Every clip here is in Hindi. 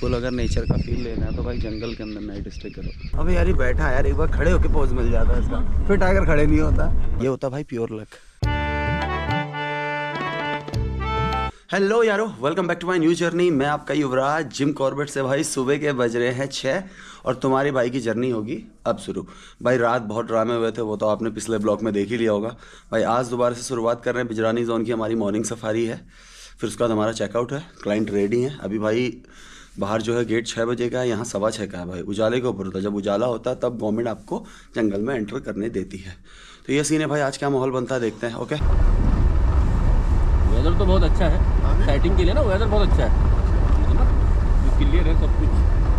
फुल अगर नेचर का फील लेना है तो भाई जंगल के अंदर नाइट स्टे करो। अबे यार ये बैठा है यार, एक बार खड़े होके पोज मिल जाता है इसका, फिर टाइगर खड़े नहीं होता। ये होता भाई प्योर लक। हेलो यारो, welcome back to my new journey. मैं आपका युवराज जिम कॉर्बेट से। भाई सुबह के बज रहे हैं 6 और तुम्हारी भाई की जर्नी होगी अब शुरू। भाई रात बहुत ड्रामे हुए थे, वो तो आपने पिछले ब्लॉग में देख ही लिया होगा। भाई आज दोबारा से शुरुआत कर रहे हैं। बिजरानी जोन की हमारी मॉर्निंग सफारी है, फिर उसके बाद हमारा चेकआउट है। क्लाइंट रेडी हैं अभी। भाई बाहर जो है गेट 6 बजे का है, यहाँ 6:15 का है। भाई उजाले के ऊपर होता है, जब उजाला होता है तब गवर्नमेंट आपको जंगल में एंटर करने देती है। तो ये सीन है भाई, आज क्या माहौल बनता है देखते हैं। ओके, वेदर तो बहुत अच्छा है साइटिंग के लिए ना। वेदर बहुत अच्छा है ना, क्लियर है सब कुछ।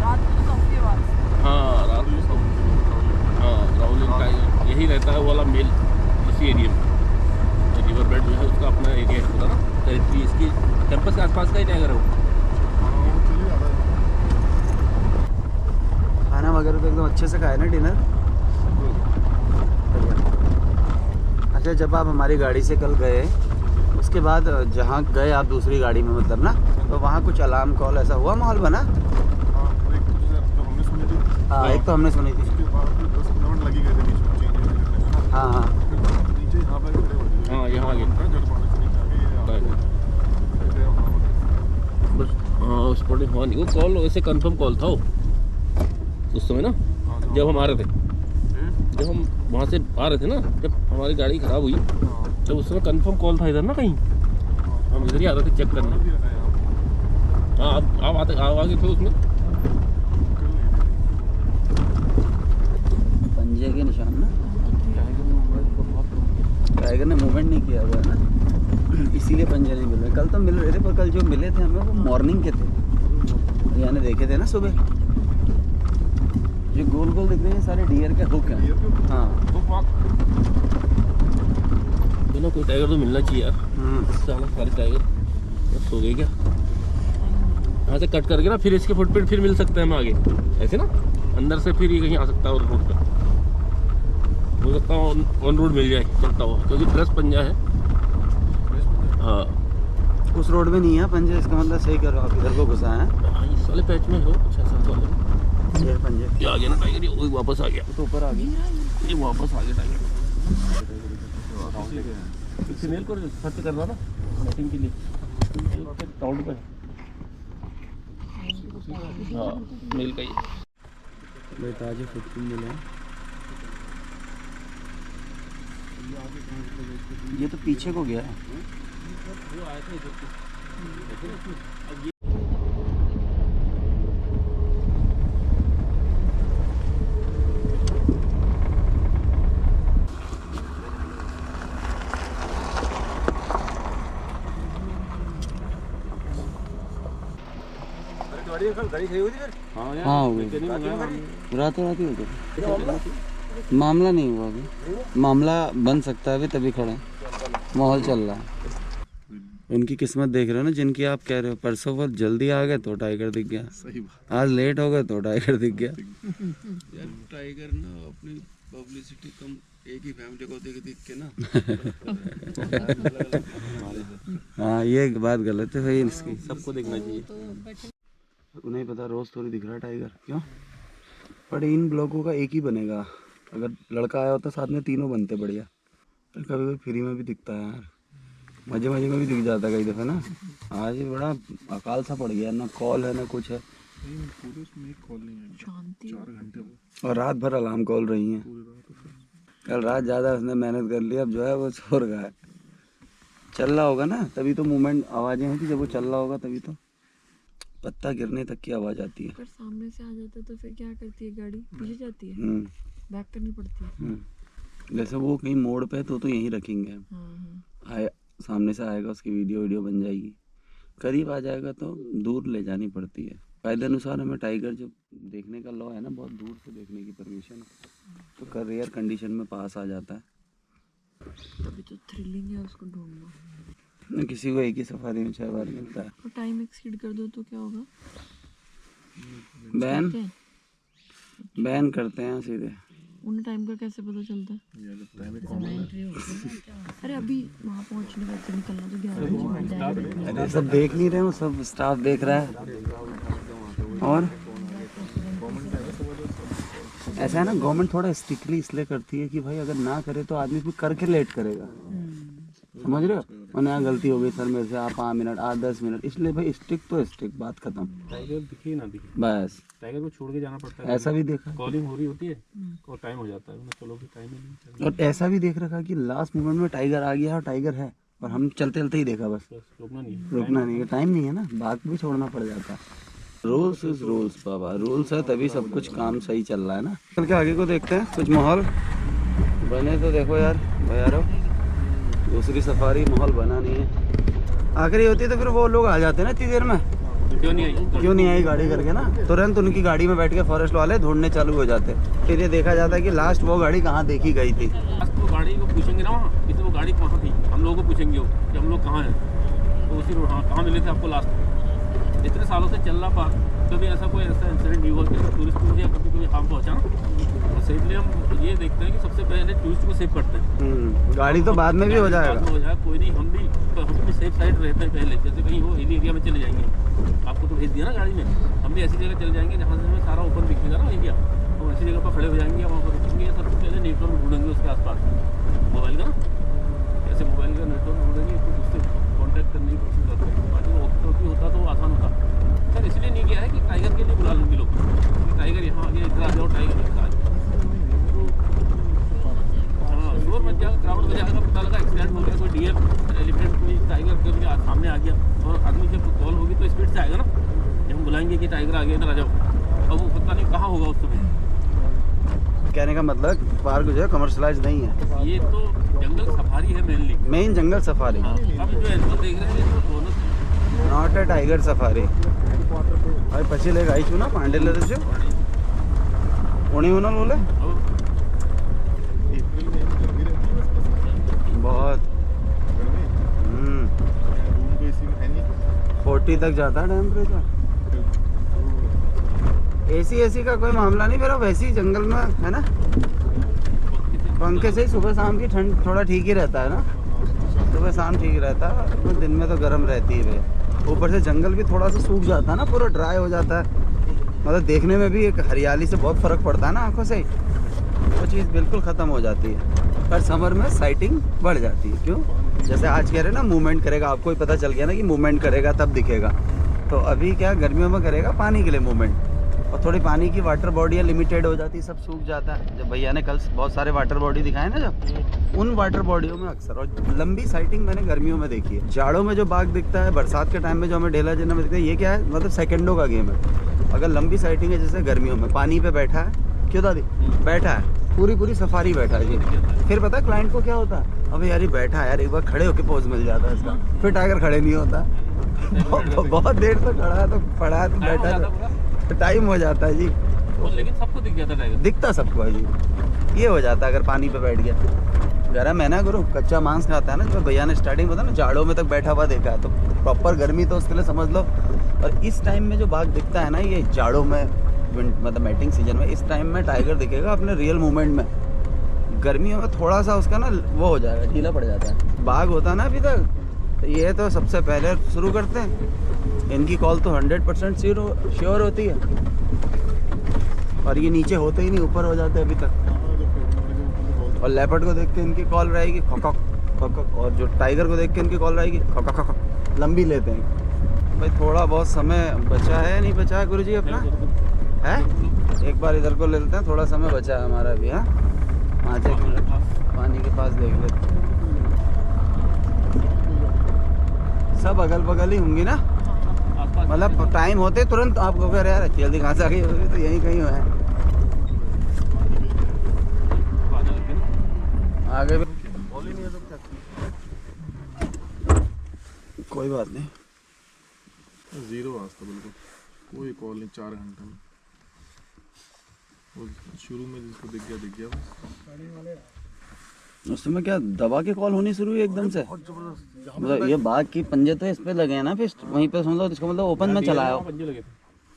रात को तो सबके पास, हाँ रात में सब, हाँ राहुल टाइगर यही रहता है वो वाला मेल इसी एरिया में। रिवर बेड जो है उसका अपना एरिया है पूरा ना, टेरिटरी इसकी कैंपस के आसपास का ही टाइगर है वो। खाना वगैरह तो एकदम अच्छे से खाया ना, डिनर। अच्छा, जब आप हमारी गाड़ी से कल गए उसके बाद जहाँ गए आप दूसरी गाड़ी में मतलब ना, तो वहाँ कुछ अलार्म कॉल ऐसा हुआ, माहौल बना? हाँ, एक तो हमने सुनी थी। हाँ हाँ हाँ यहाँ आगे बस, हाँ उस पर हाँ नहीं, वो कॉल वैसे कंफर्म कॉल था वो उस समय ना, जब हम आ रहे थे, जब हम वहाँ से आ रहे थे ना, जब हमारी गाड़ी ख़राब हुई तो उस समय कंफर्म कॉल था इधर ना कहीं। हम इधर ही आ रहे थे चेक करने। हाँ आप आगे थे उसमें। पंजे के निशान ना, टाइगर ने मूवमेंट नहीं किया हुआ है ना, इसीलिए पंजे नहीं मिल रहे। कल तो मिल रहे थे, पर कल जो मिले थे हमें वो मॉर्निंग के थे, यानी देखे थे ना सुबह। जो गोल गोल दिख रहे हैं सारे डियर के हुक हैं। हाँ तो ना कोई टाइगर तो मिलना चाहिए यार। सारे टाइगर सो गए क्या? यहाँ से कट करके ना फिर इसके फुटप्रिंट फिर मिल सकते हैं हमें आगे, ऐसे ना अंदर से फिर ये कहीं आ सकता है और रोड पे हो सकता है ऑन रोड मिल जाए चलता हुआ, क्योंकि फ्रेश पंजा है। हाँ उस रोड में नहीं है पंजे, इसका मतलब सही करो आप, इधर को घुसा है। हाँ इस वाले पैच में हो, 6-7 वाले में ये पंजे ये आ गया ना टाइगर, ये वापस आ गया, तो ऊपर आ गया, ये वापस आ गया टाइगर। फीमेल को सर्च कर रहा था मैटिंग के लिए, राउंड पे। हाँ मेल का ही ताजे फुटप्रिंट मिले। ये तो पीछे को गया है। वो आए थे इधर। हाँ हो गई, रातों रात ही हो गया। मामला नहीं हुआ अभी, मामला बन सकता है अभी, तभी खड़े माहौल चल रहा है। उनकी किस्मत देख रहे हो ना, जिनकी आप कह रहे हो। परसों बहुत जल्दी आ गए तो टाइगर दिख गया, सही बात। आज लेट हो गए तो टाइगर दिख गया। यार टाइगर ना अपनी पब्लिसिटी कम, एक ही फैमिली को देख के ना। हाँ ये बात गलत है भाई, इसकी सबको देखना चाहिए। उन्हें पता रोज थोड़ी दिख रहा है टाइगर क्यों। पर इन ब्लॉगों का एक ही बनेगा, अगर लड़का आया होता साथ में तीनों बनते बढ़िया। कभी कभी फ्री में भी दिखता है यार, मजे मजे में भी दिख जाता है कई दफ़ा ना। आज बड़ा अकाल सा पड़ गया, ना कॉल है ना कुछ है। पूरे उसमें एक कॉल नहीं है, 4 घंटे और रात भर अलार्म कॉल रही हैं। कल रात ज़्यादा उसने मेहनत कर ली, अब जो है वो सो रहा है। चल रहा होगा ना तभी तो मूवमेंट, आवाज़ें होती जब वो चल रहा होगा तभी तो पत्ता गिरने तक की आवाज़ आती है। पर सामने से आ जाता तो फिर क्या करती है गाड़ी? पीछे जाती है, बैक करनी पड़ती है। जैसे वो कहीं मोड़ पे तो यहीं रखेंगे हम। आए सामने से आएगा, उसकी वीडियो बन जाएगी। करीब आ जाएगा तो दूर ले जानी पड़ती है। कायदे अनुसार हमें टाइगर जो देखने का लॉ है ना, बहुत दूर से देखने की परमिशन, तो कर रेयर कंडीशन में पास आ जाता है। तभी तो थ्रिलिंग है उसको ढूंढना। किसी को एक ही सफारी में 6 बार मिलता है। और टाइम एक्सीड कर दो तो क्या होगा? बैन करते हैं सीधे। उन्हें टाइम का कैसे पता चलता है? अरे अभी वहाँ पहुँचने का से निकलना तो 11 बजे। अरे सब देख नहीं रहे हो, सब स्टाफ देख रहा है। और ऐसा है ना, गवर्नमेंट थोड़ा स्ट्रिक्टली इसलिए करती है कि भाई अगर ना करे तो आदमी फिर करके लेट करेगा, समझ रहे हो। और यहाँ गलती हो गई सर मेरे से, आप 5 मिनट 8-10 मिनट, इसलिए भाई स्ट्रिक्ट तो स्ट्रिक्ट, बात खत्म। टाइगर दिखे ना दिखे, बस टाइगर को छोड़ के जाना पड़ता है। ऐसा भी देखा, कॉलिंग हो रही होती है और टाइम हो जाता है, चलो भी टाइम नहीं, और ऐसा भी देख रखा कि लास्ट मोमेंट में टाइगर आ गया और टाइगर है और हम चलते चलते ही देखा, बस रुकना नहीं। रुकना नहीं है, टाइम नहीं है ना, बात भी छोड़ना पड़ जाता है। Rules is rules Baba, rules है तभी सब कुछ काम सही चल रहा है ना। चल के आगे को देखते हैं, कुछ माहौल बने तो देखो यार भैया, दूसरी सफारी माहौल बना नहीं है। आखिरी होती तो फिर वो लोग आ जाते हैं ना इतनी देर में, क्यों नहीं आई गाड़ी करके ना, तुरंत उनकी गाड़ी में बैठ के फॉरेस्ट वाले ढूंढने चालू हो जाते। फिर ये देखा जाता है कि लास्ट वो गाड़ी कहाँ देखी गई थी। तो गाड़ी को पूछेंगे ना वहाँ कि वो गाड़ी कहाँ थी, हम लोगों को पूछेंगे कि हम लोग कहाँ हैं, तो उसी रोड, हाँ कहाँ मिले थे आपको लास्ट। इतने सालों से चल रहा पार, कभी ऐसा कोई ऐसा इंसिडेंट नहीं हुआ कि टूरिस्ट को या कभी कोई हार्म पहुँचा। तो इसलिए हम ये देखते हैं कि सबसे पहले टूरिस्ट को सेव करते हैं। गाड़ी तो बाद में भी हो जाएगा, कोई नहीं, हम भी सेफ साइड रहते हैं पहले। जैसे कहीं वो हिली एरिया में चले जाएंगे, आपको तो भेज दिया ना गाड़ी में, हम भी ऐसी जगह चले जाएंगे जहाँ से हमें सारा ओपन दिखेगा ना एरिया, तो ऐसी जगह पर खड़े हो जाएंगे, वहाँ पर रुकेंगे। सबसे पहले नेटवर्क ढूंढेंगे उसके आसपास, मोबाइल का ना, ऐसे मोबाइल का नेटवर्क ढूंढेंगे, फिर उससे कॉन्टैक्ट करने की कोशिश करते हैं। बाकी वॉकी होता तो वो आसान होता। सर इसलिए नहीं किया है कि टाइगर के लिए बुला लेंगे लोग, टाइगर यहाँ आ गया, इधर आ जाओ, टाइगर इधर आ जाओ, हाँ शोर मच जाएगा, क्राउड हो जाएगा, पता लगा एक्सीडेंट हो गया, कोई डियर, एलिफेंट, कोई टाइगर कभी सामने आ गया, और आदमी जब कॉल होगी तो स्पीड से आएगा ना, जब हम बुलाएंगे कि टाइगर आ गया इधर आ जाओ, अब वो पता नहीं कहाँ होगा उस समय। कहने का मतलब पार्क जो है कमर्शलाइज नहीं है, ये तो जंगल सफारी है मेनली, मेन जंगल सफारी, हाँ। अब जो एनिमल देख रहे हैं तो दोनों नॉट ए टाइगर सफारी। भाई पछी ले गाई छू ना पांडे ले रहे उन्हीं उन्होंने बोले बहुत 40 तक जाता है टेम्परेचर। एसी का कोई मामला नहीं, मेरा वैसे ही जंगल में है ना, पंखे से ही सुबह शाम की ठंड थोड़ा ठीक ही रहता है ना, सुबह शाम ठीक रहता है, तो दिन में तो गर्म रहती है। ऊपर से जंगल भी थोड़ा सा सूख जाता है ना, पूरा ड्राई हो जाता है, मतलब देखने में भी एक हरियाली से बहुत फ़र्क पड़ता है ना आंखों से, वो चीज़ बिल्कुल ख़त्म हो जाती है। पर समर में साइटिंग बढ़ जाती है, क्यों? जैसे आज कह रहे हैं ना मूवमेंट करेगा, आपको ही पता चल गया ना कि मूवमेंट करेगा तब दिखेगा, तो अभी क्या गर्मियों में करेगा पानी के लिए मूवमेंट, और थोड़ी पानी की वाटर बॉडी लिमिटेड हो जाती है, सब सूख जाता है। जब भैया ने कल बहुत सारे वाटर बॉडी दिखाए ना, जब उन वाटर बॉडियों में अक्सर, और लंबी साइटिंग मैंने गर्मियों में देखी है। जाड़ों में जो बाघ दिखता है, बरसात के टाइम में जो हमें ढेला जिन्ना में दिखता है, ये क्या है, मतलब सेकंडों का गेम है। अगर लंबी साइटिंग है जैसे गर्मियों में, पानी पे बैठा है, क्यों दादी बैठा है, पूरी सफारी बैठा है जी, फिर पता है क्लाइंट को क्या होता है, अबे यार ये बैठा है यार, एक बार खड़े होके पोज मिल जाता है इसका, फिर टाइगर खड़े नहीं होता बहुत देर तक खड़ा है तो पड़ा है तो बैठा तो टाइम हो जाता है जी, लेकिन सबको दिख जाता टाइगर, दिखता सबको है जी। ये हो जाता है अगर पानी पे बैठ गया। गर्म है ना गुरु, कच्चा मांस खाता है ना, जो भैया ने स्टार्टिंग बताया ना, जाड़ों में तक बैठा हुआ देखा है, तो प्रॉपर गर्मी तो उसके लिए समझ लो। और इस टाइम में जो बाघ दिखता है ना, ये जाड़ों में, मतलब मैटिंग सीजन में, इस टाइम में टाइगर दिखेगा अपने रियल मूवमेंट में। गर्मियों में थोड़ा सा उसका ना वो हो जाएगा, ढीला पड़ जाता है। बाघ होता है ना अभी तक, तो ये तो सबसे पहले शुरू करते हैं, इनकी कॉल तो 100% श्योर होती है, और ये नीचे होते ही नहीं, ऊपर हो जाते अभी तक। और लेपर्ड को देख के इनकी कॉल रहेगी खक खक, और जो टाइगर को देख के इनकी कॉल रहेगी खक खक, लंबी लेते हैं। भाई थोड़ा बहुत समय बचा है, नहीं बचा है गुरुजी अपना है, एक बार इधर को ले लेते हैं, थोड़ा समय बचा है हमारा भी। हाँ 5-1 मिनट पानी के पास देख लेते हैं, सब अगल बगल ही होंगी ना, मतलब टाइम होते तुरंत आपको कह रहे यार जल्दी कहाँ से आ गई होगी, तो यहीं कहीं है आगे भी। कोई बात नहीं, जीरो वास्ता बिल्कुल कोई कॉल नहीं, 4 घंटे में वो शुरू में जिसको दिख गया बस। उस समय क्या दबा के कॉल होनी शुरू हुई एकदम से, मतलब ये बाघ की पंजे तो इस पे लगे हैं ना, फिर वहीं पे समझ लो, इसको मतलब ओपन में चलाया,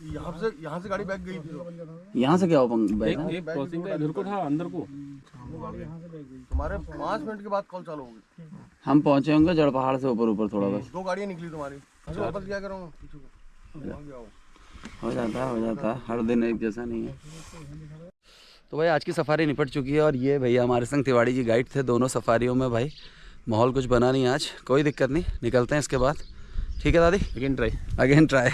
यहाँ से गाड़ी बैक गई थी, यहाँ से क्या ओपन बैग, एक क्रॉसिंग का इधर को था, अंदर को तुम्हारे 5 मिनट के बाद कॉल चालू हो गई, हम पहुंचे होंगे जड़ पहाड़ से ऊपर थोड़ा बस। 2 गाड़ियाँ निकली तुम्हारी, वापस क्या करूँगा, हो जाता है, हर दिन एक जैसा नहीं है। तो भाई आज की सफारी निपट चुकी है और ये भैया हमारे संग तिवाड़ी जी गाइड थे दोनों सफारियों में। भाई माहौल कुछ बना नहीं आज, कोई दिक्कत नहीं, निकलते हैं इसके बाद। ठीक है दादी, अगेन ट्राई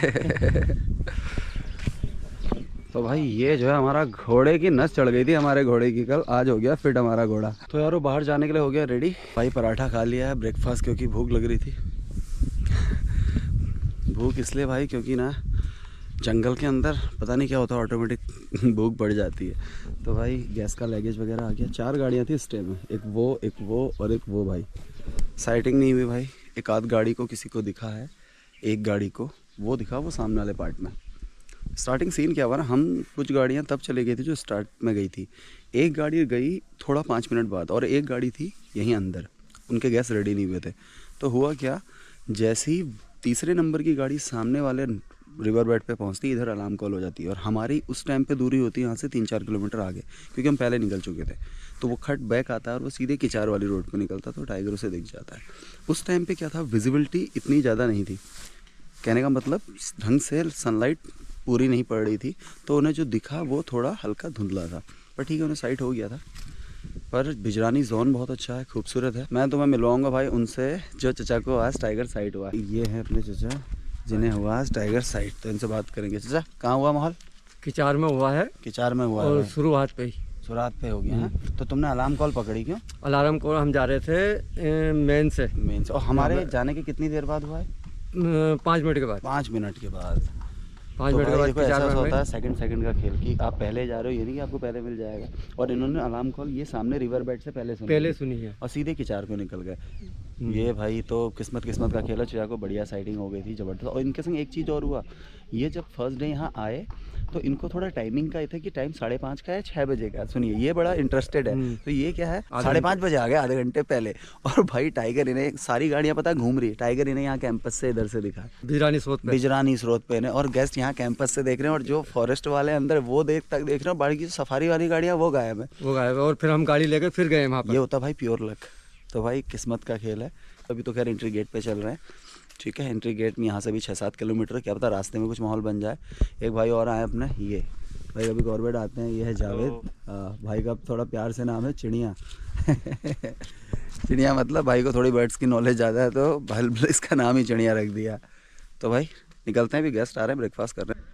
तो भाई ये जो है हमारा घोड़े की नस चढ़ गई थी हमारे घोड़े की कल, आज हो गया फिट हमारा घोड़ा। तो यार वो बाहर जाने के लिए हो गया रेडी। भाई पराठा खा लिया है ब्रेकफास्ट, क्योंकि भूख लग रही थी। भूख इसलिए भाई क्योंकि ना जंगल के अंदर पता नहीं क्या होता है, ऑटोमेटिक भूख बढ़ जाती है। तो भाई गैस का लगेज वगैरह आ गया। 4 गाड़ियाँ थी इस टाइम में, एक वो और एक वो। भाई साइटिंग नहीं हुई भाई, एक आध गाड़ी को किसी को दिखा है, एक गाड़ी को वो दिखा, वो सामने वाले पार्ट में। स्टार्टिंग सीन क्या हुआ ना, हम कुछ गाड़ियाँ तब चले गई थी जो स्टार्ट में गई थी, एक गाड़ी गई थोड़ा 5 मिनट बाद और एक गाड़ी थी यहीं अंदर, उनके गैस रेडी नहीं हुए थे। तो हुआ क्या, जैसे ही तीसरे नंबर की गाड़ी सामने वाले रिवर बेड पे पहुंचती, इधर अलार्म कॉल हो जाती है और हमारी उस टाइम पे दूरी होती है यहाँ से 3-4 किलोमीटर आगे, क्योंकि हम पहले निकल चुके थे। तो वो खट बैक आता है और वो सीधे किचार वाली रोड पे निकलता, तो टाइगर उसे दिख जाता है। उस टाइम पे क्या था, विजिबिलिटी इतनी ज़्यादा नहीं थी, कहने का मतलब ढंग से सनलाइट पूरी नहीं पड़ रही थी, तो उन्हें जो दिखा वो थोड़ा हल्का धुंधला था, पर ठीक है उन्हें साइट हो गया था। पर बिजरानी जोन बहुत अच्छा है, खूबसूरत है। मैं तुम्हें मिलवाऊंगा भाई उनसे जो चचा को आज टाइगर साइट हुआ। ये है अपने चचा जिन्हें हुआ आज टाइगर साइट, तो इनसे बात करेंगे। चचा कहाँ हुआ माहौल? किचार में हुआ है। किचार में हुआ और है, शुरुआत पे ही शुरुआत पे हो गया है। तो तुमने अलार्म कॉल पकड़ी क्यों? अलार्म को हम जा रहे थे मेन से। और हमारे जाने के कितनी देर बाद हुआ है? 5 मिनट के बाद। 5 मिनट के बाद। 5 तो मिनट के भाई बाद देखो ऐसा किचार में होता है सेकंड का खेल, कि आप पहले जा रहे हो, ये नहीं कि आपको पहले मिल जाएगा। और इन्होंने अलार्म कॉल ये सामने रिवर बेड से पहले सुनी है और सीधे किचार को निकल गए। ये भाई तो किस्मत का खेल है। चिया को बढ़िया साइटिंग हो गई थी, जबरदस्त। और इनके संग एक चीज़ और हुआ, ये जब फर्स्ट डे यहाँ आए तो इनको थोड़ा टाइमिंग का ये था कि टाइम 5:30 का है, 6 बजे का। सुनिए ये बड़ा इंटरेस्टेड है। तो ये क्या है, 5:30 बजे आ गया, आधे घंटे पहले। और भाई टाइगर इन्हें सारी गाड़ियाँ पता घूम रही है, टाइगर इन्हें यहाँ कैंपस से इधर से दिखा, बिजरानी स्रोत पे इन्हें, और गेस्ट यहाँ कैंपस से देख रहे हैं, और जो फॉरेस्ट वाले अंदर वो देख रहे हैं। बाकी सफारी वाली गाड़ियाँ वो गायब है। और फिर हम गाड़ी लेकर फिर गए वहाँ पर। ये होता भाई प्योर लक। तो भाई किस्मत का खेल है। अभी तो खैर एंट्री गेट पे चल रहे हैं, ठीक है। एंट्री गेट में यहाँ से भी 6-7 किलोमीटर, क्या पता रास्ते में कुछ माहौल बन जाए। एक भाई और आए अपने, ये भाई अभी कॉर्बेट आते हैं, ये है जावेद। भाई का थोड़ा प्यार से नाम है चिड़िया चिड़िया मतलब भाई को थोड़ी बर्ड्स की नॉलेज ज़्यादा है, तो भाई इसका नाम ही चिड़िया रख दिया। तो भाई निकलते हैं, भी गेस्ट आ रहे हैं, ब्रेकफास्ट कर रहे हैं।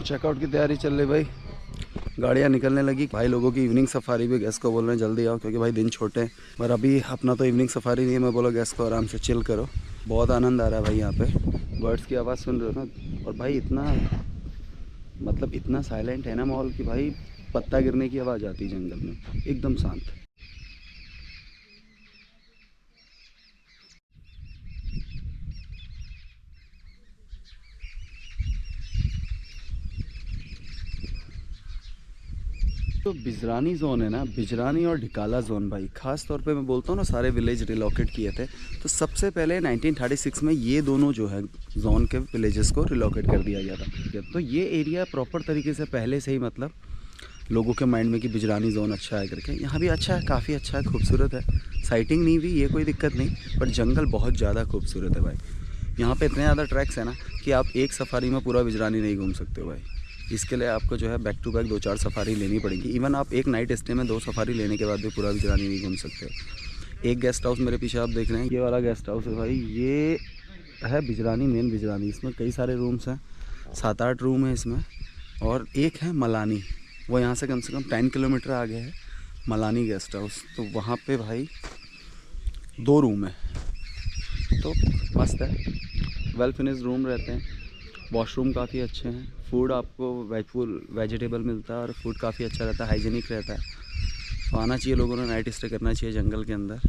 चेकआउट की तैयारी चल रही भाई, गाड़ियाँ निकलने लगी। भाई लोगों की इवनिंग सफारी भी, गेस्ट को बोल रहे हैं जल्दी आओ, क्योंकि भाई दिन छोटे हैं। पर अभी अपना तो इवनिंग सफारी नहीं है। मैं बोला गेस्ट को आराम से चिल करो, बहुत आनंद आ रहा है भाई यहाँ पे। बर्ड्स की आवाज़ सुन रहे हो ना, और भाई इतना मतलब इतना साइलेंट है ना माहौल कि भाई पत्ता गिरने की आवाज़ आती है जंगल में, एकदम शांत। तो बिजरानी जोन है ना, बिजरानी और ढिकाला जोन भाई, ख़ास तौर पे मैं बोलता हूँ ना, सारे विलेज रिलोकेट किए थे। तो सबसे पहले 1936 में ये दोनों जो है जोन के विलेजेस को रिलोकेट कर दिया गया था। तो ये एरिया प्रॉपर तरीके से पहले से ही मतलब लोगों के माइंड में कि बिजरानी जोन अच्छा है करके। यहाँ भी अच्छा है, काफ़ी अच्छा है, खूबसूरत है। साइटिंग नहीं हुई, ये कोई दिक्कत नहीं, पर जंगल बहुत ज़्यादा खूबसूरत है भाई। यहाँ पे इतने ज़्यादा ट्रैक्स है ना कि आप एक सफारी में पूरा बिजरानी नहीं घूम सकते हो भाई। इसके लिए आपको जो है बैक टू बैक 2-4 सफारी लेनी पड़ेगी। इवन आप एक नाइट स्टे में 2 सफारी लेने के बाद भी पूरा बिजरानी नहीं घूम सकते हो। एक गेस्ट हाउस मेरे पीछे आप देख रहे हैं, ये वाला गेस्ट हाउस है भाई, ये है बिजरानी, मेन बिजरानी। इसमें कई सारे रूम्स हैं, 7-8 रूम है इसमें। और एक है मलानी, वो यहाँ से कम 10 किलोमीटर आगे है मलानी गेस्ट हाउस। तो वहाँ पे भाई 2 रूम है, तो मस्त है, वेल फिनिश्ड रूम रहते हैं। वॉशरूम काफ़ी अच्छे हैं, फूड आपको वेजिटेबल मिलता है और फूड काफ़ी अच्छा रहता है, हाइजीनिक रहता है। तो आना चाहिए लोगों ने, नाइट स्टे करना चाहिए जंगल के अंदर।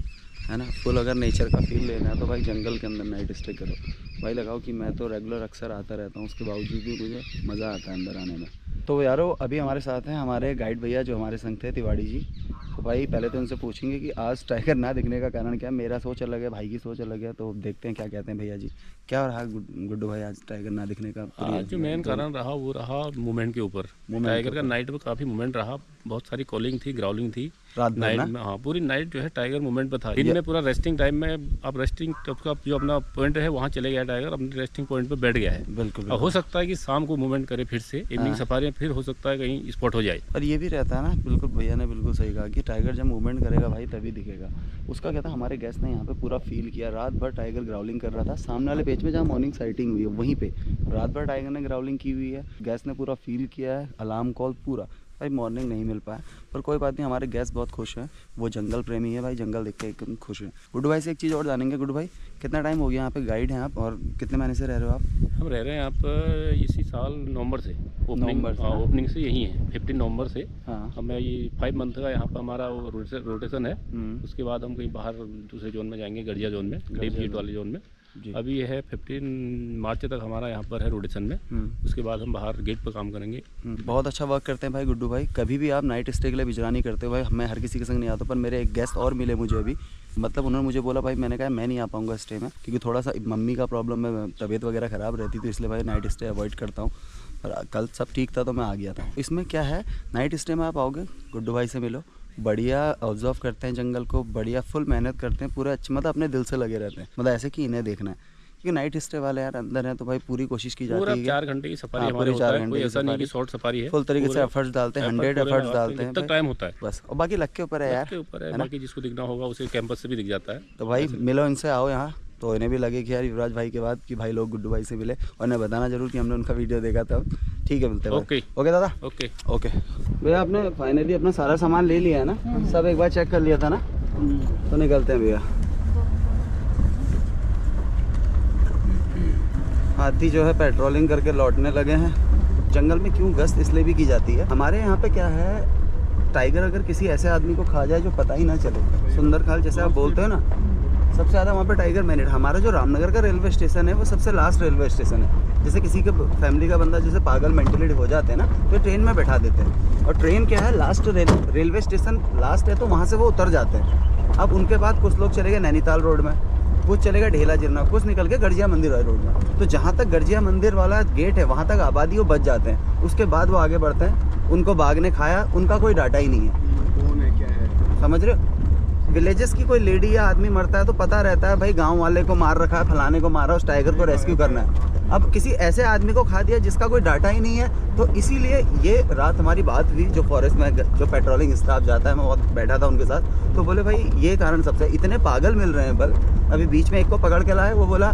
है ना। फुल अगर नेचर का फील लेना है तो भाई जंगल के अंदर नाइट स्टे करो। भाई लगाओ कि मैं तो रेगुलर अक्सर आता रहता हूँ, उसके बावजूद भी मुझे मज़ा आता है अंदर आने में। तो यारो अभी हमारे साथ हैं हमारे गाइड भैया जो हमारे संग थे, तिवाड़ी जी। तो भाई पहले तो उनसे पूछेंगे कि आज टाइगर ना दिखने का कारण क्या है। मेरा सोच अलग है, भाई की सोच अलग है, तो देखते हैं क्या कहते हैं भैया जी। क्या रहा गुड्डू भाई आज टाइगर ना दिखने का? आज जो मेन कारण रहा वो रहा मूवमेंट के ऊपर। टाइगर का नाइट में काफ़ी मूवमेंट रहा, बहुत सारी कॉलिंग थी, ग्राउलिंग थी रात नाइट में। हाँ, पूरी नाइट जो है टाइगर मूवमेंट पे था। दिन में पूरा रेस्टिंग टाइम में, अब रेस्टिंग का जो अपना पॉइंट है वहाँ चले गया टाइगर, अपने रेस्टिंग पॉइंट पे बैठ गया है। बिल्कुल। अब हो सकता है कि शाम को मूवमेंट करे फिर से, इवनिंग सफारी में फिर हो सकता है कहीं स्पॉट हो जाए। और ये भी रहता है ना, बिल्कुल भैया ने बिल्कुल सही कहा कि टाइगर जब मूवमेंट करेगा भाई तभी दिखेगा। उसका क्या था, हमारे गेस्ट ने यहाँ पे पूरा फील किया। रात भर टाइगर ग्राउलिंग कर रहा था सामने वाले पेज में जहाँ मॉर्निंग साइटिंग हुई है वहीं पे रात भर टाइगर ने ग्राउलिंग की हुई है। गेस्ट ने पूरा फील किया है, अलार्म कॉल पूरा। भाई मॉर्निंग नहीं मिल पाया पर कोई बात नहीं, हमारे गेस्ट बहुत खुश हैं, वो जंगल प्रेमी है भाई, जंगल देख के एकदम खुश हैं। गुड्डू भाई से एक चीज़ और जानेंगे। गुड्डू भाई कितना टाइम हो गया यहाँ पे गाइड हैं आप, और कितने महीने से रह रहे हो आप? हम रह रहे हैं यहाँ पर इसी साल नवंबर से, ओपनिंग से यहीं है 15 नवंबर से। हाँ। हमें ये 5 मंथ का यहाँ पर हमारा रोटेशन है। उसके बाद हम कहीं बाहर दूसरे जोन में जाएंगे, गढ़िया जोन में, डीप हीट वाले जोन में। अभी यह है 15 मार्च तक हमारा यहाँ पर है रोटेशन में। उसके बाद हम बाहर गेट पर काम करेंगे। बहुत अच्छा वर्क करते हैं भाई गुड्डू भाई। कभी भी आप नाइट स्टे के लिए बिजरानी करते हो भाई, मैं हर किसी के संग नहीं आता, पर मेरे एक गेस्ट और मिले मुझे अभी, मतलब उन्होंने मुझे बोला भाई, मैंने कहा मैं नहीं आ पाऊँगा स्टे में क्योंकि थोड़ा सा मम्मी का प्रॉब्लम है, तबीयत वगैरह ख़राब रहती थी, इसलिए भाई नाइट स्टे अवॉइड करता हूँ। पर कल सब ठीक था तो मैं आ गया था। इसमें क्या है, नाइट स्टे में आप आओगे, गुड्डू भाई से मिलो, बढ़िया ऑब्जर्व करते हैं जंगल को, बढ़िया फुल मेहनत करते हैं, पूरे अच्छे मतलब अपने दिल से लगे रहते हैं, मतलब ऐसे कि इन्हें देखना है। क्योंकि नाइट स्टे वाले यार अंदर हैं तो भाई पूरी कोशिश की जाती है। 4 घंटे की सफारी हमारी होता है, कोई ऐसा नहीं कि शॉर्ट सफारी है। फुल तरीके से एफर्ट्स डालते हैं, 100 एफर्ट्स डालते हैं, टाइम होता है बस। और बाकी लक के ऊपर है यार, के ऊपर है, बाकी जिसको दिखना होगा उसे कैंपस से भी दिख जाता है। तो भाई मिलो इनसे, आओ यहाँ, तो इन्हें भी लगे कि यार युवराज भाई के बाद कि भाई लोग गुड्डू भाई से मिले, और इन्हें बताना जरूर कि हमने उनका वीडियो देखा था। ठीक है, मिलते हैं। ओके ओके दादा, ओके ओके भैया। आपने फाइनली अपना सारा सामान ले लिया है ना? सब एक बार चेक कर लिया था ना? तो निकलते हैं भैया। हाथी जो है पेट्रोलिंग करके लौटने लगे हैं। जंगल में क्यों गश्त इसलिए भी की जाती है, हमारे यहाँ पे क्या है, टाइगर अगर किसी ऐसे आदमी को खा जाए जो पता ही ना चले, सुंदर खाल जैसे आप बोलते हो ना, सबसे ज़्यादा वहाँ पे टाइगर मैनेट। हमारा जो रामनगर का रेलवे स्टेशन है वो सबसे लास्ट रेलवे स्टेशन है। जैसे किसी के फैमिली का बंदा जैसे पागल मेंटली हो जाते हैं ना, तो ट्रेन में बैठा देते हैं, और ट्रेन क्या है, लास्ट रेलवे स्टेशन लास्ट है, तो वहाँ से वो उतर जाते हैं। अब उनके बाद कुछ लोग चले गए नैनीताल रोड में, कुछ चलेगा ढेला जिरना, कुछ निकल के गर्जिया मंदिर वाले रोड में। तो जहाँ तक गर्जिया मंदिर वाला गेट है वहाँ तक आबादी वो बच जाते हैं, उसके बाद वो आगे बढ़ते हैं। उनको बाघ ने खाया, उनका कोई डाटा ही नहीं है। कौन है, क्या है, समझ रहे हो? विलेजेस की कोई लेडी या आदमी मरता है तो पता रहता है भाई गांव वाले को मार रखा है, फलाने को मारा, उस टाइगर को रेस्क्यू करना है। अब किसी ऐसे आदमी को खा दिया जिसका कोई डाटा ही नहीं है, तो इसीलिए ये रात हमारी बात हुई, जो फॉरेस्ट में जो पेट्रोलिंग स्टाफ जाता है, मैं बहुत बैठा था उनके साथ, तो बोले भाई ये कारण सबसे, इतने पागल मिल रहे हैं। बल अभी बीच में एक को पकड़ के लाए, वो बोला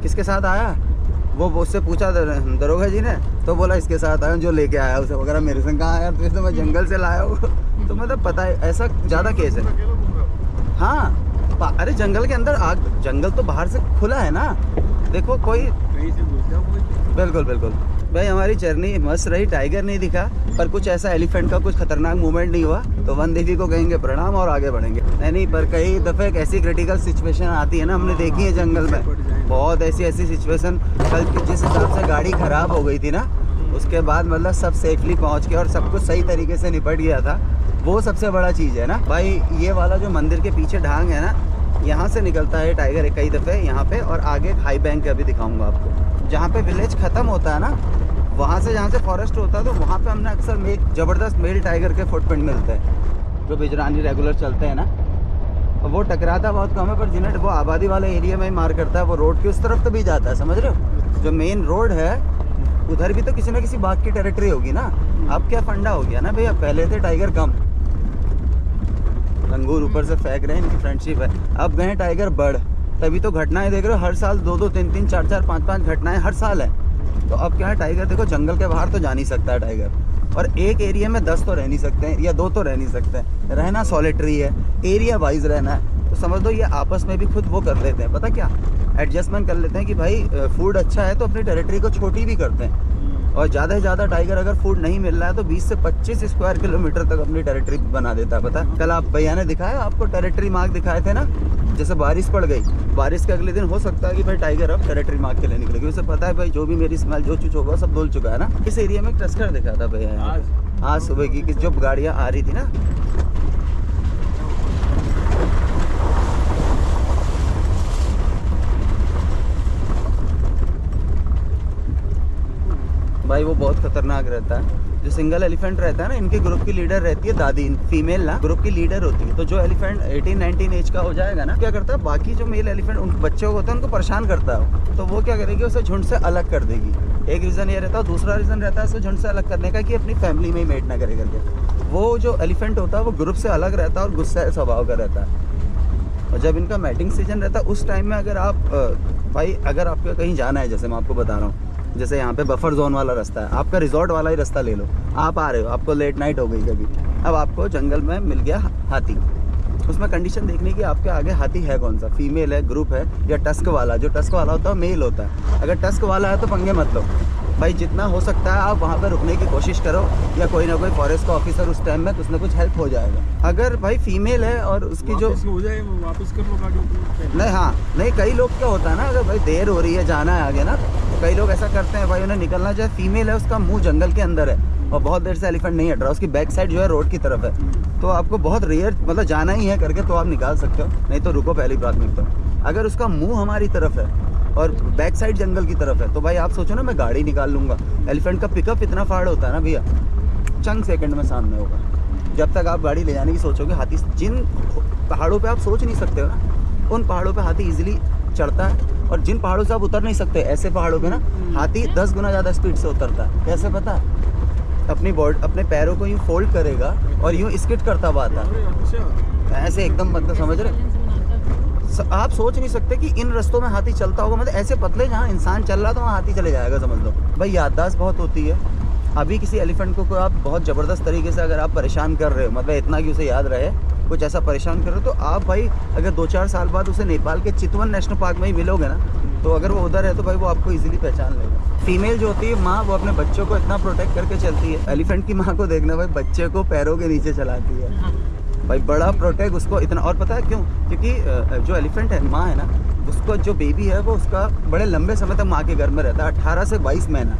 किसके साथ आया, वो उससे पूछा दरोगा जी ने, तो बोला इसके साथ आया, जो लेके आया उसे वगैरह। मेरे संग कहाँ आया, तो मैं जंगल से लाया हूँ। तो मतलब पता है ऐसा ज़्यादा केस है। हाँ, अरे जंगल के अंदर आग, जंगल तो बाहर से खुला है ना, देखो कोई कहीं से घुस जाओ कोई। बिल्कुल बिल्कुल भाई, हमारी जर्नी मस्त रही, टाइगर नहीं दिखा, पर कुछ ऐसा एलिफेंट का कुछ खतरनाक मूवमेंट नहीं हुआ, तो वन देवी को कहेंगे प्रणाम और आगे बढ़ेंगे। नहीं, पर कई दफ़े एक ऐसी क्रिटिकल सिचुएशन आती है ना, हमने देखी है जंगल में बहुत ऐसी सिचुएशन। कल जिस हिसाब से गाड़ी ख़राब हो गई थी ना, उसके बाद मतलब सब सेफली पहुँच के और सब कुछ सही तरीके से निपट गया था, वो सबसे बड़ा चीज़ है ना भाई। ये वाला जो मंदिर के पीछे ढांग है ना, यहाँ से निकलता है टाइगर कई दफ़े यहाँ पे, और आगे हाई बैंक अभी दिखाऊंगा आपको, जहाँ पे विलेज ख़त्म होता है ना, वहाँ से जहाँ से फॉरेस्ट होता है, तो वहाँ पे हमने अक्सर ज़बरदस्त मेल टाइगर के फुटप्रिंट मिलते हैं, जो बिजरानी रेगुलर चलते हैं ना। और वो टकराता बहुत कम है, पर जिन्हें वो आबादी वाले एरिया में ही मार करता है, वो रोड की उस तरफ तो भी जाता है, समझ रहे हो? जो मेन रोड है उधर भी तो किसी न किसी बाघ की टेरिटरी होगी ना। अब क्या फंडा हो गया ना भैया, पहले थे टाइगर कम, अंगूर ऊपर से फेंक रहे हैं, इनकी फ्रेंडशिप है। अब गए टाइगर बढ़, तभी तो घटनाएं देख रहे हो, हर साल 2-2, 3-3, 4-4, 5-5 घटनाएं हर साल है। तो अब क्या है, टाइगर देखो जंगल के बाहर तो जा नहीं सकता है टाइगर, और एक एरिया में 10 तो रह नहीं सकते हैं, या 2 तो रह नहीं सकते हैं। रहना सॉलिटरी है, एरिया वाइज रहना है, तो समझ दो ये आपस में भी खुद वो कर लेते हैं, पता क्या, एडजस्टमेंट कर लेते हैं कि भाई फूड अच्छा है तो अपनी टेरिटरी को छोटी भी करते हैं। और ज़्यादा से ज़्यादा टाइगर अगर फूड नहीं मिल रहा है तो 20 से 25 स्क्वायर किलोमीटर तक अपनी टेरिटरी बना देता है। पता है, कल आप भैया ने दिखाया आपको टेरिटरी मार्क दिखाए थे ना, जैसे बारिश पड़ गई, बारिश के अगले दिन हो सकता है कि भाई टाइगर अब टेरिटरी मार्क के लिए निकले, क्योंकि उसे पता है भाई जो भी मेरी स्मेल जो कुछ होगा सब धुल चुका है ना। इस एरिया में टस्कर दिखा था भैया आज सुबह की जो गाड़ियाँ आ रही थी ना। भाई वो बहुत खतरनाक रहता है। जो सिंगल एलिफेंट रहता है ना, इनके ग्रुप की लीडर रहती है दादी, फीमेल ना ग्रुप की लीडर होती है। तो जो एलिफेंट 18-19 एज का हो जाएगा ना, क्या करता है बाकी जो मेल एलिफेंट उन बच्चों को होता है उनको परेशान करता है, तो वो क्या करेगी उसे झुंड से अलग कर देगी। एक रीज़न ये रहता है, दूसरा रीज़न रहता है उसे झुंड से अलग करने का कि अपनी फैमिली में ही मेट ना करे करके। वो जो एलिफेंट होता है वो ग्रुप से अलग रहता है और गुस्सा स्वभाव का रहता है। और जब इनका मैटिंग सीजन रहता है उस टाइम में अगर आप भाई अगर आपको कहीं जाना है, जैसे मैं आपको बता रहा हूँ, जैसे यहाँ पे बफर जोन वाला रास्ता है, आपका रिजॉर्ट वाला ही रास्ता ले लो, आप आ रहे हो, आपको लेट नाइट हो गई कभी, अब आपको जंगल में मिल गया हाथी, उसमें कंडीशन देखने की आपके आगे हाथी है कौन सा, फीमेल है, ग्रुप है या टस्क वाला। जो टस्क वाला होता है मेल होता है। अगर टस्क वाला है तो पंगे मत लो भाई, जितना हो सकता है आप वहाँ पर रुकने की कोशिश करो, या कोई ना कोई फॉरेस्ट का ऑफिसर उस टाइम में कुछ ना कुछ हेल्प हो जाएगा। अगर भाई फीमेल है और उसकी जो हो जाए वापस कर लो गाड़ी। नहीं, हाँ नहीं, कई लोग क्या होता है ना, अगर भाई देर हो रही है जाना है आगे ना, तो कई लोग ऐसा करते हैं भाई उन्हें निकलना चाहे, फीमेल है उसका मुंह जंगल के अंदर है और बहुत देर से एलिफेंट नहीं हट रहा, उसकी बैक साइड जो है रोड की तरफ है, तो आपको बहुत रेयर मतलब जाना ही है करके तो आप निकाल सकते हो, नहीं तो रुको पहली प्राथमिकता। अगर उसका मुंह हमारी तरफ है और बैक साइड जंगल की तरफ है तो भाई आप सोचो ना मैं गाड़ी निकाल लूँगा। एलिफेंट का पिकअप इतना फाड़ होता है ना भैया, चंद सेकंड में सामने होगा। जब तक आप गाड़ी ले जाने की सोचोगे, हाथी जिन पहाड़ों पे आप सोच नहीं सकते हो ना, उन पहाड़ों पे हाथी इजीली चढ़ता है, और जिन पहाड़ों से आप उतर नहीं सकते ऐसे पहाड़ों पे ना हाथी 10 गुना ज़्यादा स्पीड से उतरता है। कैसे पता? अपनी बॉडी अपने पैरों को यूँ फोल्ड करेगा और यूँ स्किट करता हुआ आता है ऐसे, एकदम मतलब समझ रहे, आप सोच नहीं सकते कि इन रास्तों में हाथी चलता होगा, मतलब ऐसे पतले जहाँ इंसान चल रहा है तो वहाँ हाथी चले जाएगा, समझ लो भाई। याददाश्त बहुत होती है। अभी किसी एलिफेंट को आप बहुत ज़बरदस्त तरीके से अगर आप परेशान कर रहे हो, मतलब इतना कि उसे याद रहे, कुछ ऐसा परेशान कर रहे हो, तो आप भाई अगर 2-4 साल बाद उसे नेपाल के चितवन नेशनल पार्क में ही मिलोगे ना, तो अगर वो उधर है तो भाई वो आपको इजीली पहचान लेगा। फीमेल जो होती है माँ, वो अपने बच्चों को इतना प्रोटेक्ट करके चलती है। एलिफेंट की माँ को देखना भाई, बच्चे को पैरों के नीचे चलाती है भाई, बड़ा प्रोटेक्ट उसको इतना। और पता है क्यों? क्योंकि जो एलिफेंट है माँ है ना, उसको जो बेबी है वो उसका बड़े लंबे समय तक माँ के घर में रहता है, 18 से 22 महीना।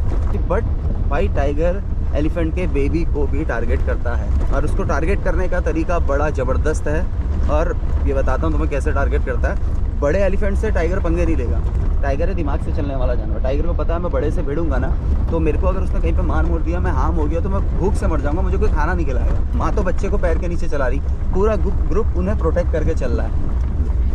बट भाई टाइगर एलिफेंट के बेबी को भी टारगेट करता है, और उसको टारगेट करने का तरीका बड़ा ज़बरदस्त है। और ये बताता हूँ तुम्हें कैसे टारगेट करता है। बड़े एलिफेंट से टाइगर पंगे नहीं लेगा, टाइगर है दिमाग से चलने वाला जानवर। टाइगर को पता है मैं बड़े से भिड़ूंगा ना तो मेरे को अगर उसने कहीं पे मार मोड़ दिया, मैं हार्म हो गया तो मैं भूख से मर जाऊंगा, मुझे कोई खाना नहीं खिलाएगा। माँ तो बच्चे को पैर के नीचे चला रही, पूरा ग्रुप उन्हें प्रोटेक्ट करके चल रहा है।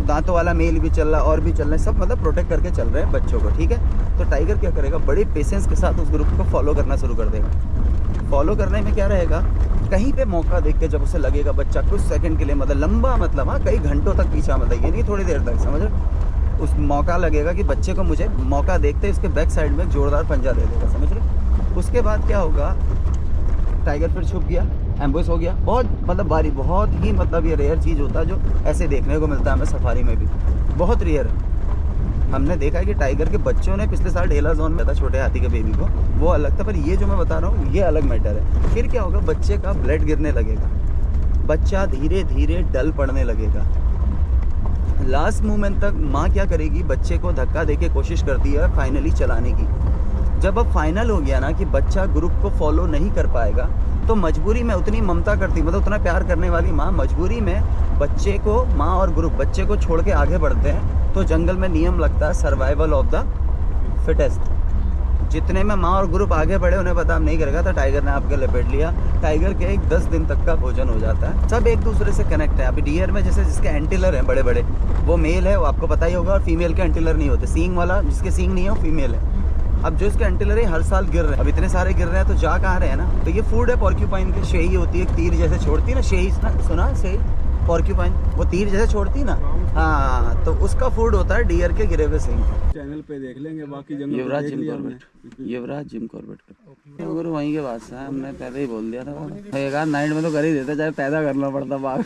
दांतों वाला मेल भी चल रहा है और भी चल रहे हैं, सब मतलब प्रोटेक्ट करके चल रहे हैं बच्चों को, ठीक है। तो टाइगर क्या करेगा, बड़े पेशेंस के साथ उस ग्रुप को फॉलो करना शुरू कर देगा। फॉलो करने में क्या रहेगा, कहीं पे मौका देख के जब उसे लगेगा बच्चा कुछ सेकंड के लिए, मतलब लंबा, मतलब हाँ कई घंटों तक पीछा, मतलब ये नहीं थोड़ी देर तक, समझ रहे, उस मौका लगेगा कि बच्चे को मुझे मौका देखते उसके बैक साइड में जोरदार पंजा दे देगा, समझ रहे। उसके बाद क्या होगा, टाइगर फिर छुप गया, एम्बुश हो गया। बहुत मतलब बारी, बहुत ही मतलब ये रेयर चीज़ होता है जो ऐसे देखने को मिलता है हमें सफारी में भी, बहुत रेयर है। हमने देखा है कि टाइगर के बच्चों ने पिछले साल ढेला जोन में था छोटे हाथी के बेबी को, वो अलग था, पर ये जो मैं बता रहा हूँ ये अलग मैटर है। फिर क्या होगा, बच्चे का ब्लड गिरने लगेगा, बच्चा धीरे धीरे डल पड़ने लगेगा। लास्ट मोमेंट तक माँ क्या करेगी, बच्चे को धक्का देके कोशिश करती है फाइनली चलाने की। जब अब फाइनल हो गया ना कि बच्चा ग्रुप को फॉलो नहीं कर पाएगा, तो मजबूरी में उतनी ममता करती, मतलब उतना प्यार करने वाली माँ मजबूरी में बच्चे को, माँ और ग्रुप बच्चे को छोड़ के आगे बढ़ते हैं। तो जंगल में नियम लगता है सर्वाइवल ऑफ द फिटेस्ट। जितने में माँ और ग्रुप आगे बढ़े, उन्हें पता नहीं करेगा तो टाइगर ने आपके लपेट लिया। टाइगर के एक 10 दिन तक का भोजन हो जाता है। सब एक दूसरे से कनेक्ट है। अभी डियर में जैसे जिसके एंटीलर हैं बड़े बड़े, वो मेल है, वो आपको पता ही होगा, और फीमेल के एंटीलर नहीं होते। सींग वाला जिसके सींग नहीं है वो फीमेल है। अब जो इसके एंटीलर है हर साल गिर रहे हैं, अब इतने सारे गिर रहे हैं तो जा कहाँ रहे हैं ना, तो ये फूड है पॉर्क्यूपाइन की। शेही होती है, तीर जैसे छोड़ती है ना, शेही सुना, शेही पॉर्क्यूपाइन, वो तीर जैसे छोड़ती है ना, हाँ, तो उसका फूड होता है डियर के गिरे हुए सींग। चैनल जंगल पे देख लेंगे, बाकी जंगल युवराज जिम कॉर्बेट, युवराज जिम कॉर्बेट अगर वहीं के पास है, हमने पहले ही बोल दिया था। एक आध नाइट में तो कर ही देते, चाहे पैदा करना पड़ता बाघ।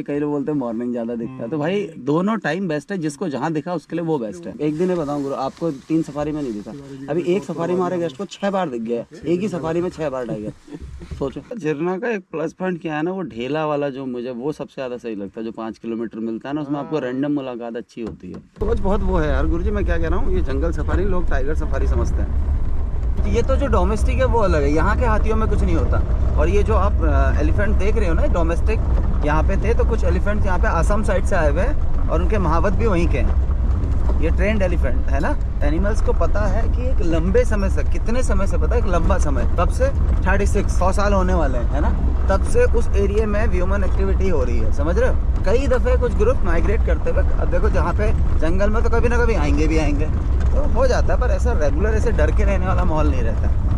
कई लोग बोलते हैं मॉर्निंग ज्यादा दिखता है, तो भाई दोनों टाइम बेस्ट है, जिसको जहाँ दिखा उसके लिए वो बेस्ट है। एक दिन है बताऊँ गुरु, आपको 3 सफारी में नहीं दिखा, अभी एक सफारी में हमारे गेस्ट को 6 बार दिख गया, एक ही सफारी में 6 बार टाइगर। सोचो झरना का एक प्लस पॉइंट क्या है ना, वो ढेला वाला जो मुझे वो सबसे ज्यादा सही लगता है, जो 5 किलोमीटर मिलता है ना, उसमें आपको रैंडम मुलाकात अच्छी होती है। तो बहुत वो है यार गुरुजी, मैं क्या कह रहा हूँ, ये जंगल सफारी लोग टाइगर सफारी समझते हैं। ये तो जो डोमेस्टिक है वो अलग है, यहाँ के हाथियों में कुछ नहीं होता। और ये जो आप एलिफेंट देख रहे हो ना डोमेस्टिक, यहाँ पे थे तो कुछ एलिफेंट यहाँ पे आसाम साइड से आए हुए हैं और उनके महावत भी वहीं के हैं। ये ट्रेंड एलिफेंट है ना। एनिमल्स को पता है कि एक लंबे समय से, कितने समय से पता है, एक लंबा समय, तब से 100 साल होने वाले हैं, है ना, तब से उस एरिया में ह्यूमन एक्टिविटी हो रही है, समझ रहे हो। कई दफ़े कुछ ग्रुप माइग्रेट करते हुए, अब देखो जहाँ पे जंगल में तो कभी ना कभी आएंगे भी आएंगे, तो हो जाता है, पर ऐसा रेगुलर ऐसे डर के रहने वाला माहौल नहीं रहता।